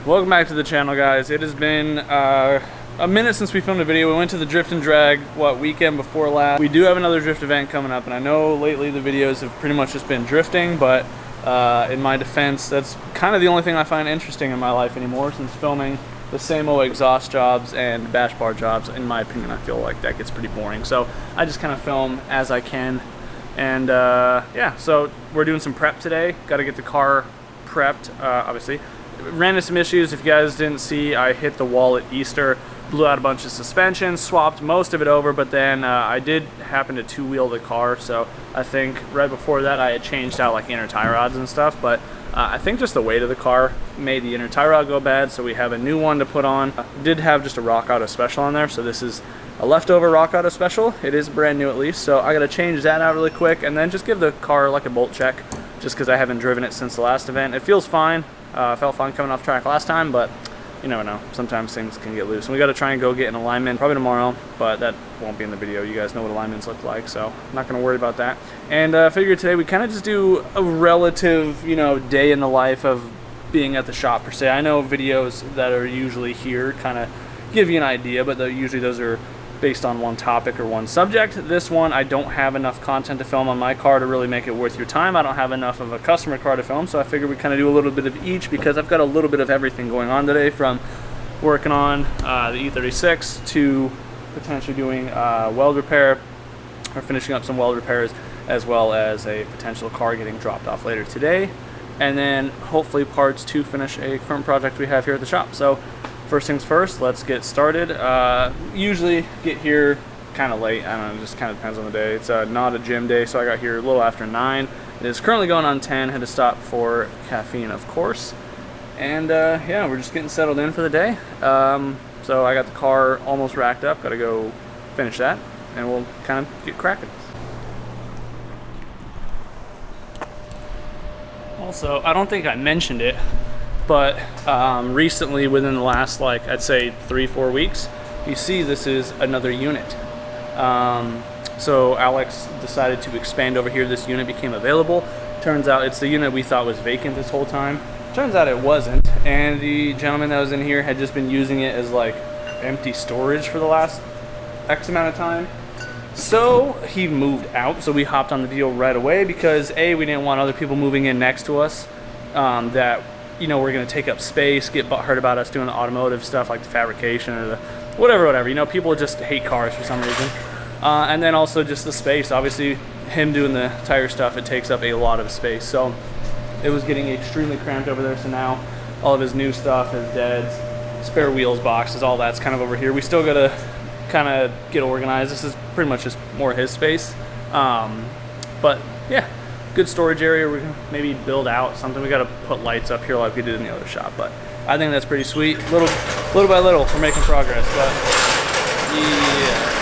Welcome back to the channel, guys. It has been a minute since we filmed a video. We went to the Drift and Drag, weekend before last. We do have another drift event coming up, and I know lately the videos have pretty much just been drifting, but in my defense, that's kind of the only thing I find interesting in my life anymore, since filming the same old exhaust jobs and bash bar jobs. In my opinion, I feel like that gets pretty boring. So I just kind of film as I can. And yeah, so we're doing some prep today. Got to get the car prepped, obviously. Ran into some issues. If you guys didn't see, I hit the wall at Easter, blew out a bunch of suspension, swapped most of it over, but then I did happen to two-wheel the car, so I think right before that I had changed out like inner tie rods and stuff, but I think just the weight of the car made the inner tie rod go bad, so we have a new one to put on. Did have just a Rock Auto Special on there, so this is a leftover Rock Auto Special. It is brand new at least, so I gotta change that out really quick and then just give the car like a bolt check, just because I haven't driven it since the last event. It feels fine. Felt fine coming off track last time, but you never know. Sometimes things can get loose. And we got to try and go get an alignment probably tomorrow, but that won't be in the video. You guys know what alignments look like, so I'm not going to worry about that. And I figured today we kind of just do a relative, day in the life of being at the shop per se. I know videos that are usually here kind of give you an idea, but usually those are based on one topic or one subject. This one, I don't have enough content to film on my car to really make it worth your time. I don't have enough of a customer car to film, so I figured we kind of do a little bit of each, because I've got a little bit of everything going on today, from working on the E36 to potentially doing weld repair, or finishing up some weld repairs, as well as a potential car getting dropped off later today, and then hopefully parts to finish a current project we have here at the shop. So first things first, let's get started. Usually get here kind of late. I don't know, it just kind of depends on the day. It's not a gym day, so I got here a little after 9. It is currently going on 10. Had to stop for caffeine, of course. And yeah, we're just getting settled in for the day. So I got the car almost racked up. Got to go finish that, and we'll kind of get cracking. Also, I don't think I mentioned it, but recently, within the last, I'd say 3-4 weeks, you see this is another unit. So Alex decided to expand over here. This unit became available. Turns out it's the unit we thought was vacant this whole time. Turns out it wasn't, and the gentleman that was in here had just been using it as empty storage for the last X amount of time. So he moved out, so we hopped on the deal right away, because A, we didn't want other people moving in next to us that we're going to take up space, get hurt about us doing the automotive stuff like the fabrication or the whatever. People just hate cars for some reason. And then also just the space. Obviously, him doing the tire stuff, it takes up a lot of space. So it was getting extremely cramped over there. So now all of his new stuff, his deads, spare wheels boxes, all that's kind of over here. We still got to kind of get organized. This is pretty much just more his space. But yeah. Good storage area. We're gonna maybe build out something. We got to put lights up here like we did in the other shop, but I think that's pretty sweet. Little by little, we're making progress. But yeah.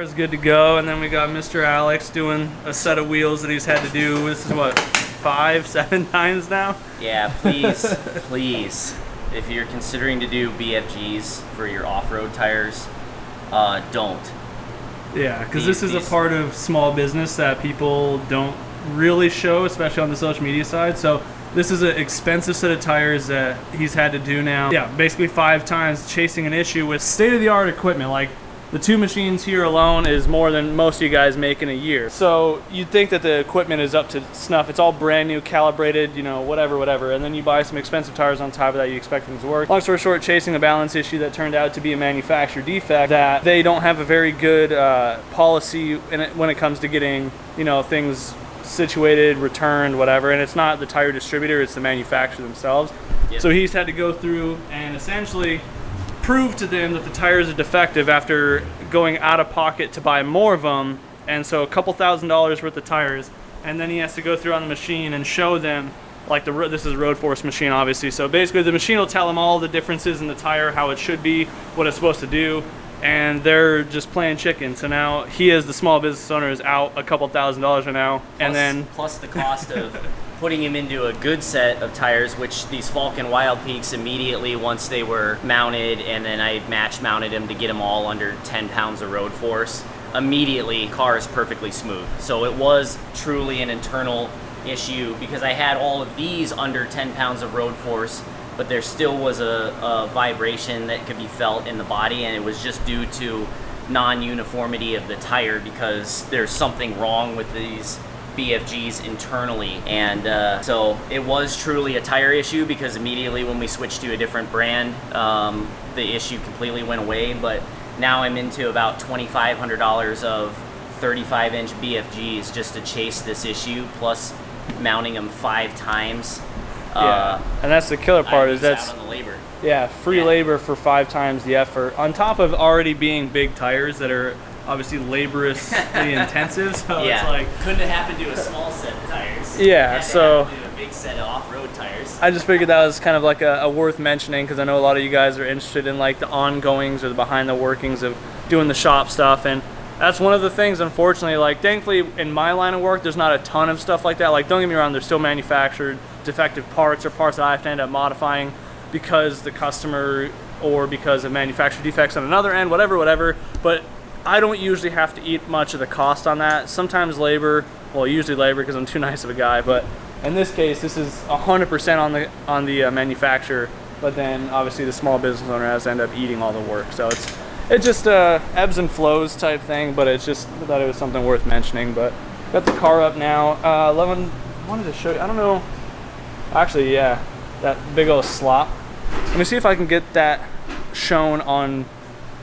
Is good to go, and then we got Mr. Alex doing a set of wheels that he's had to do. This is what, 5-7 times now? Yeah, please, if you're considering to do BFGs for your off-road tires, don't. Yeah, because this is a part of small business that people don't really show, especially on the social media side. So this is an expensive set of tires that he's had to do now. Yeah, basically 5 times, chasing an issue with state-of-the-art equipment. The 2 machines here alone is more than most of you guys make in a year. So you'd think that the equipment is up to snuff. It's all brand new, calibrated, whatever. And then you buy some expensive tires on top of that, you expect things to work. Long story short, chasing a balance issue that turned out to be a manufacturer defect, that they don't have a very good policy when it comes to getting, things situated, returned, whatever, and it's not the tire distributor, it's the manufacturer themselves. Yep. So he's had to go through and essentially prove to them that the tires are defective after going out of pocket to buy more of them, and so a couple $1,000s worth of tires, and then he has to go through on the machine and show them, like this is a road force machine obviously, so basically the machine will tell them all the differences in the tire, how it should be, what it's supposed to do, and they're just playing chicken. So now he, as the small business owner, is out a couple $1,000s right now, plus the cost of putting him into a good set of tires, which these Falcon Wild Peaks immediately, once they were mounted, and then I match mounted them to get them all under 10 pounds of road force, immediately car is perfectly smooth. So it was truly an internal issue, because I had all of these under 10 pounds of road force, but there still was a vibration that could be felt in the body, and it was just due to non-uniformity of the tire, because there's something wrong with these BFGs internally. And so it was truly a tire issue, because immediately when we switched to a different brand, the issue completely went away. But now I'm into about $2,500 of 35-inch BFGs just to chase this issue, plus mounting them 5 times. Yeah, and that's the killer part, is that's out on the labor. Yeah, free labor for 5 times the effort, on top of already being big tires that are obviously laboriously intensive. So yeah, it's like, couldn't have happened to a small set of tires. Yeah, so to a big set of off-road tires. I just figured that was kind of like a worth mentioning, because I know a lot of you guys are interested in like the ongoings or the behind the workings of doing the shop stuff, and that's one of the things, unfortunately. Like, thankfully in my line of work there's not a ton of stuff like that. Like, don't get me wrong, there's still manufactured defective parts or parts that I have to end up modifying because the customer, or because of manufacturer defects on another end, whatever, but I don't usually have to eat much of the cost on that. Sometimes labor, well, usually labor, because I'm too nice of a guy, but in this case this is 100% on the manufacturer, but then obviously the small business owner has to end up eating all the work. So it just ebbs and flows type thing, but it's just, I thought it was something worth mentioning. But got the car up now. Wanted to show you, I don't know, actually, yeah, that big old slop. Let me see if I can get that shown on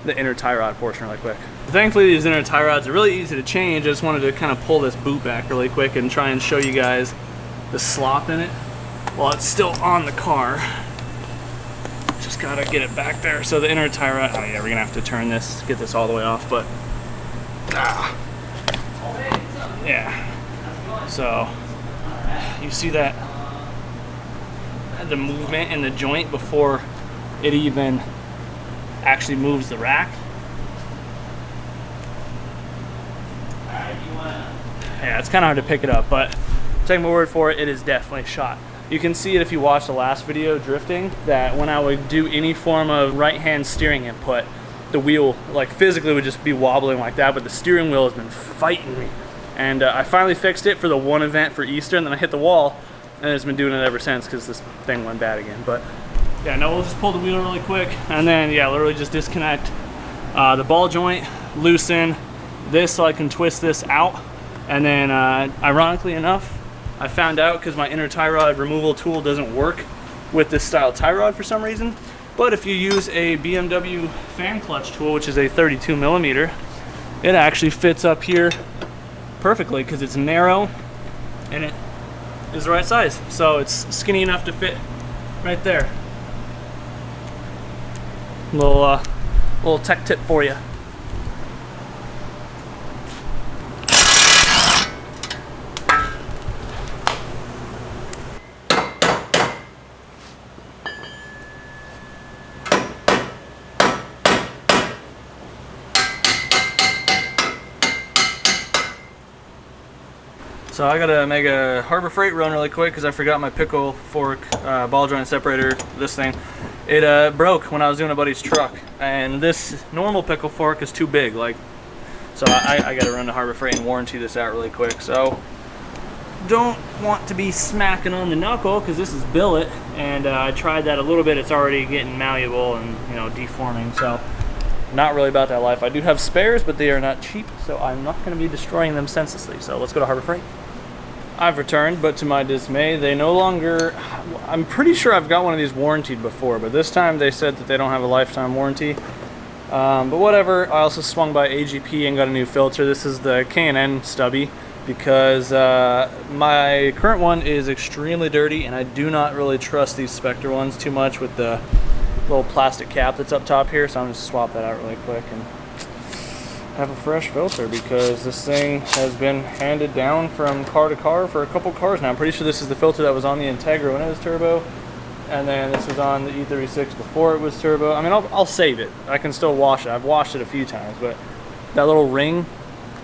the inner tie rod portion really quick. Thankfully these inner tie rods are really easy to change. I just wanted to kind of pull this boot back really quick and try and show you guys the slop in it while it's still on the car. Just gotta get it back there. So the inner tie rod, oh yeah, we're gonna have to turn this, get this all the way off, but yeah. So you see that, the movement in the joint before it even actually moves the rack. Yeah, it's kind of hard to pick it up, but take my word for it, it is definitely shot. You can see it if you watch the last video, drifting, that when I would do any form of right-hand steering input, the wheel, like, physically would just be wobbling like that, but the steering wheel has been fighting me. And I finally fixed it for the one event for Easter, and then I hit the wall, and it's been doing it ever since because this thing went bad again. But yeah, no, we'll just pull the wheel really quick, and then yeah, literally just disconnect the ball joint, loosen this so I can twist this out, and then ironically enough, I found out, because my inner tie rod removal tool doesn't work with this style tie rod for some reason, but if you use a BMW fan clutch tool, which is a 32 millimeter, it actually fits up here perfectly because it's narrow and it is the right size. So it's skinny enough to fit right there. Little tech tip for you. So I gotta make a Harbor Freight run really quick because I forgot my pickle fork, ball joint separator, this thing. It broke when I was doing a buddy's truck, and this normal pickle fork is too big. So I gotta run to Harbor Freight and warranty this out really quick. So don't want to be smacking on the knuckle because this is billet, and I tried that a little bit. It's already getting malleable and, you know, deforming. So not really about that life. I do have spares, but they are not cheap, so I'm not going to be destroying them senselessly. So let's go to Harbor Freight. I've returned, but to my dismay, they no longer, I'm pretty sure I've got one of these warranted before, but this time they said that they don't have a lifetime warranty. But whatever. I also swung by AGP and got a new filter. This is the K&N stubby. because my current one is extremely dirty, and I do not really trust these Spectre ones too much with the little plastic cap that's up top here, so I'm just swap that out really quick and have a fresh filter, because this thing has been handed down from car to car for a couple cars now. I'm pretty sure this is the filter that was on the Integra when it was turbo, and then this was on the E36 before it was turbo. I mean, I'll save it. I can still wash it. I've washed it a few times, but that little ring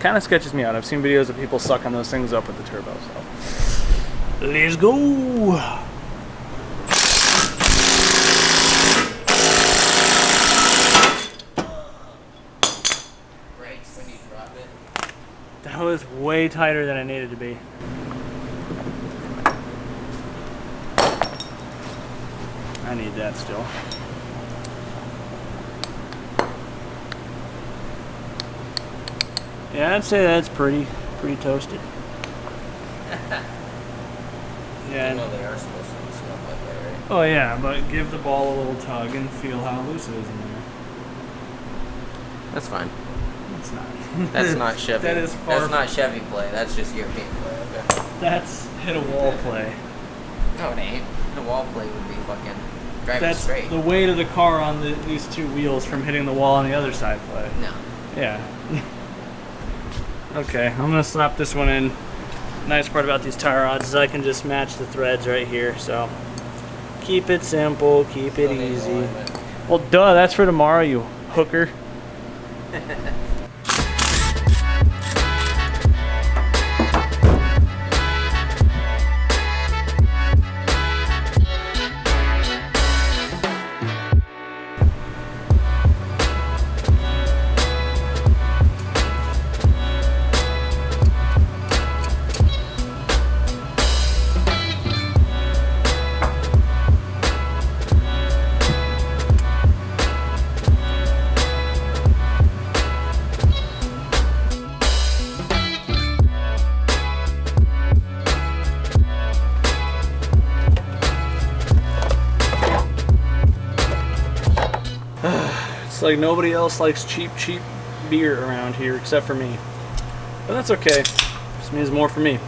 kind of sketches me out. I've seen videos of people sucking those things up with the turbo, so let's go. That was way tighter than it needed to be. I need that still. Yeah, I'd say that's pretty toasted. Yeah. Well, they are supposed to loosen up like that, right? Oh yeah, but give the ball a little tug and feel how loose it is in there. That's fine. It's not. That's not Chevy. That is far. That's not Chevy play. That's just European play. Okay. That's hit a wall play. No, it ain't. The wall play would be fucking driving That's straight. the weight of the car on these two wheels from hitting the wall on the other side play. No. Yeah. Okay, I'm gonna slap this one in. Nice part about these tie rods is I can just match the threads right here. So keep it simple, keep it easy. Well, duh, that's for tomorrow, you hooker. It's like nobody else likes cheap beer around here except for me. But that's okay. Just means more for me.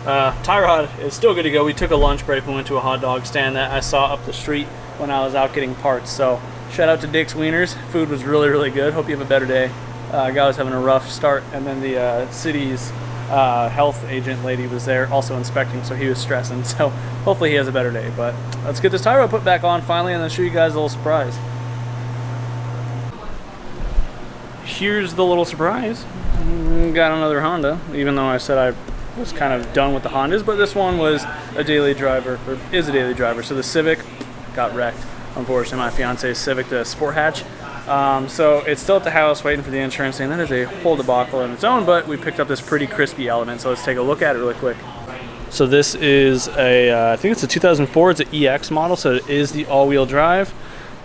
Tie rod is still good to go. We took a lunch break and went to a hot dog stand that I saw up the street when I was out getting parts. So shout out to Dick's Wieners. Food was really good. Hope you have a better day. Guy was having a rough start, and then the city's health agent lady was there also inspecting, so he was stressing. So hopefully he has a better day. But let's get this tie rod put back on finally, and then show you guys a little surprise. Here's the little surprise. Got another Honda, even though I said I was kind of done with the Hondas, but this one was a daily driver, or is a daily driver. So the Civic got wrecked, unfortunately. My fiance's Civic, the Sport Hatch. So it's still at the house waiting for the insurance, and that is a whole debacle on its own, but we picked up this pretty crispy Element, so let's take a look at it really quick. So this is a, I think it's a 2004, it's an EX model, so it is the all-wheel drive.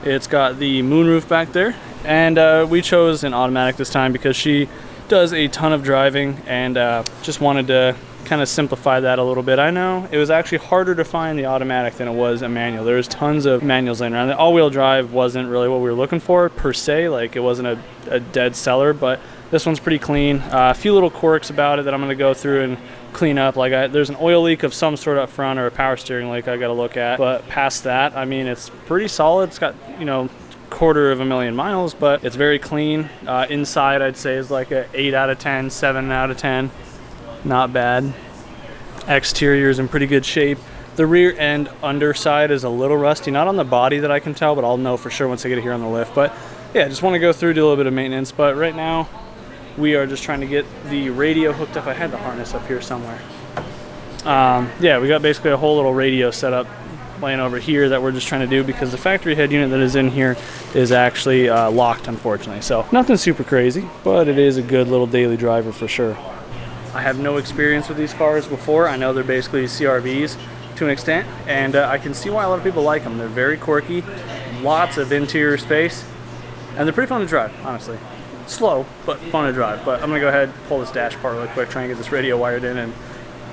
It's got the moonroof back there, and we chose an automatic this time because she does a ton of driving, and just wanted to kind of simplify that a little bit. I know it was actually harder to find the automatic than it was a manual. There's tons of manuals laying around. The all-wheel drive wasn't really what we were looking for per se, like it wasn't a dead seller, but this one's pretty clean. A few little quirks about it that I'm going to go through and clean up. Like there's an oil leak of some sort up front, or a power steering leak I got to look at, but past that, I mean, it's pretty solid. It's got, you know, 250,000 miles, but it's very clean. Inside I'd say is like a 8 out of 10, 7 out of 10. Not bad. Exterior is in pretty good shape. The rear end underside is a little rusty, not on the body that I can tell, but I'll know for sure once I get it here on the lift. But yeah, just want to go through, do a little bit of maintenance. But right now we are just trying to get the radio hooked up. I had the harness up here somewhere. Yeah, we got basically a whole little radio set up laying over here that we're just trying to do, because the factory head unit that is in here is actually locked, unfortunately. So nothing super crazy, but it is a good little daily driver for sure. I have no experience with these cars before. I know they're basically CRVs to an extent, and I can see why a lot of people like them. They're very quirky, lots of interior space, and they're pretty fun to drive, honestly. Slow, but fun to drive. But I'm gonna go ahead and pull this dash part really quick, try and get this radio wired in, and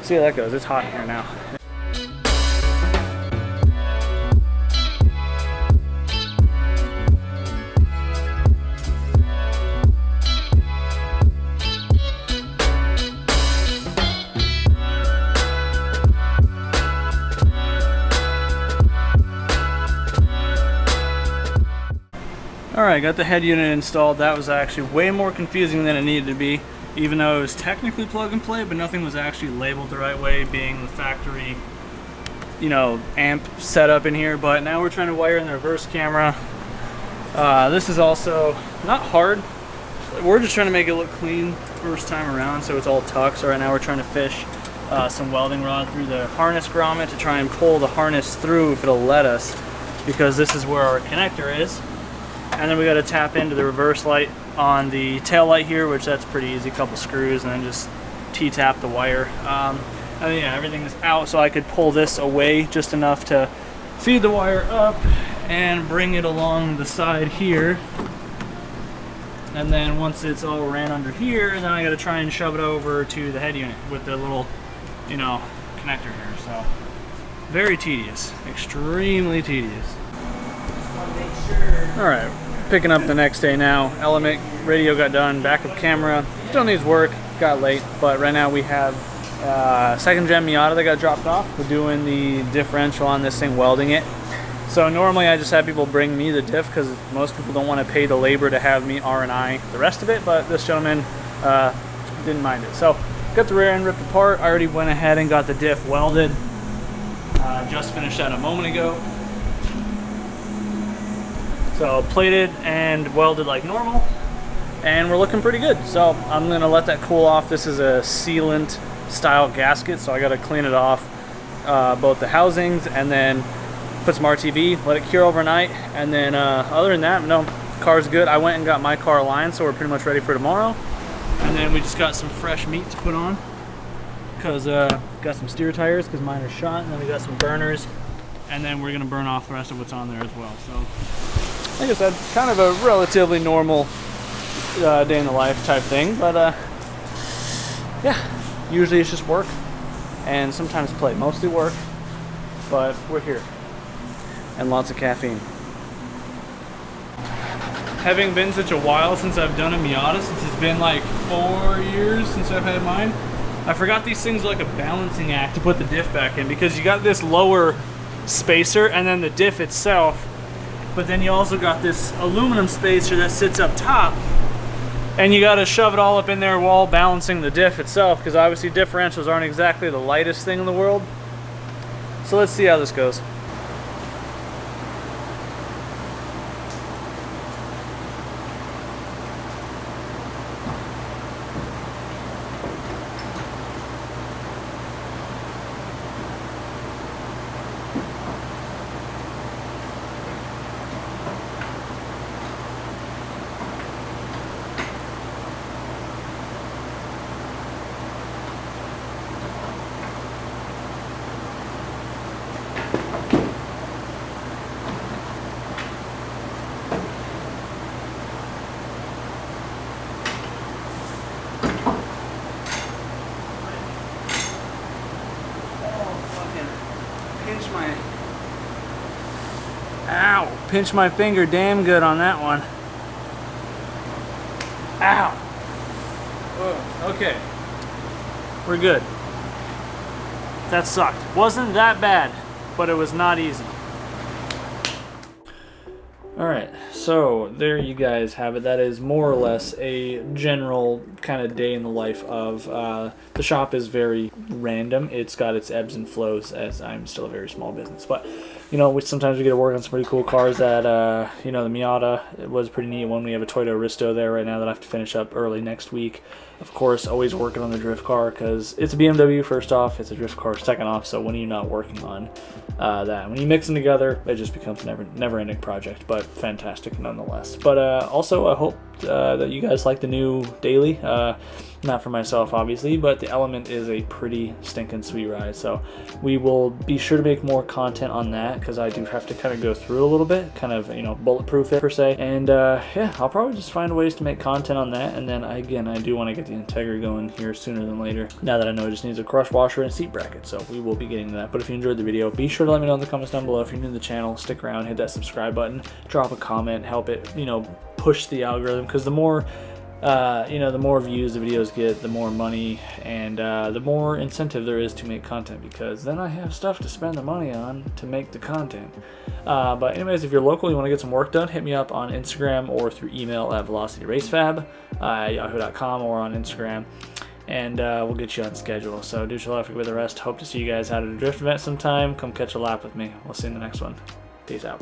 see how that goes. It's hot in here now. Alright, got the head unit installed. That was actually way more confusing than it needed to be, even though it was technically plug and play, but nothing was actually labeled the right way, being the factory, you know, amp setup in here. But now we're trying to wire in the reverse camera. This is also not hard. We're just trying to make it look clean first time around, so it's all tucked. So right now we're trying to fish some welding rod through the harness grommet to try and pull the harness through if it'll let us, because this is where our connector is. And then we got to tap into the reverse light on the tail light here, which that's pretty easy, a couple screws, and then just T-tap the wire. And yeah, everything is out, so I could pull this away just enough to feed the wire up and bring it along the side here. And then once it's all ran under here, then I got to try and shove it over to the head unit with the little, you know, connector here. So very tedious, extremely tedious. All right, picking up the next day now. Element radio got done, backup camera still needs work, got late, but right now we have second gen Miata that got dropped off. We're doing the differential on this thing, welding it. So normally I just have people bring me the diff because most people don't want to pay the labor to have me R&I the rest of it, but this gentleman didn't mind it. So got the rear end ripped apart. I already went ahead and got the diff welded. Just finished that a moment ago. So plated and welded like normal, and we're looking pretty good. So I'm gonna let that cool off. This is a sealant style gasket, so I gotta clean it off, both the housings, and then put some RTV, let it cure overnight, and then other than that, no, car's good. I went and got my car aligned, so we're pretty much ready for tomorrow. And then we just got some fresh meat to put on, because got some steer tires because mine are shot, and then we got some burners, and then we're gonna burn off the rest of what's on there as well. So like I said, kind of a relatively normal day in the life type thing, but yeah, usually it's just work and sometimes play, mostly work, but we're here, and lots of caffeine. Having been such a while since I've done a Miata, since it's been like 4 years since I've had mine, I forgot these things are like a balancing act to put the diff back in, because you got this lower spacer and then the diff itself, but then you also got this aluminum spacer that sits up top, and you got to shove it all up in there while balancing the diff itself, because obviously differentials aren't exactly the lightest thing in the world. So let's see how this goes. Pinch my finger damn good on that one. Ow. Whoa. Okay. We're good. That sucked. Wasn't that bad, but it was not easy. Alright, so there you guys have it. That is more or less a general kind of day in the life of the shop. Is very random. It's got its ebbs and flows, as I'm still a very small business, but you know, sometimes we get to work on some pretty cool cars. That you know, the Miata, it was a pretty neat one. We have a Toyota Aristo there right now that I have to finish up early next week. Of course, always working on the drift car, because it's a BMW first off, it's a drift car second off, so when are you not working on that? When you mix them together, it just becomes a never-ending project, but fantastic nonetheless. But also, I hope that you guys like the new daily. Not for myself, obviously, but the Element is a pretty stinking sweet ride, so we will be sure to make more content on that, because I do have to kind of go through a little bit, kind of, you know, bulletproof it per se, and yeah, I'll probably just find ways to make content on that. And then again, I do want to get the Integra going here sooner than later, now that I know it just needs a crush washer and a seat bracket, so we will be getting to that. But if you enjoyed the video, be sure to let me know in the comments down below. If you're new to the channel, stick around, hit that subscribe button, drop a comment, help it, you know, push the algorithm, because the more you know, the more views the videos get, the more money and the more incentive there is to make content, because then I have stuff to spend the money on to make the content. But anyways, if you're local, you want to get some work done, hit me up on Instagram or through email at velocityracefab@yahoo.com or on Instagram, and we'll get you on schedule. So do your life with the rest. Hope to see you guys out at a drift event sometime. Come catch a lap with me. We'll see you in the next one. Peace out.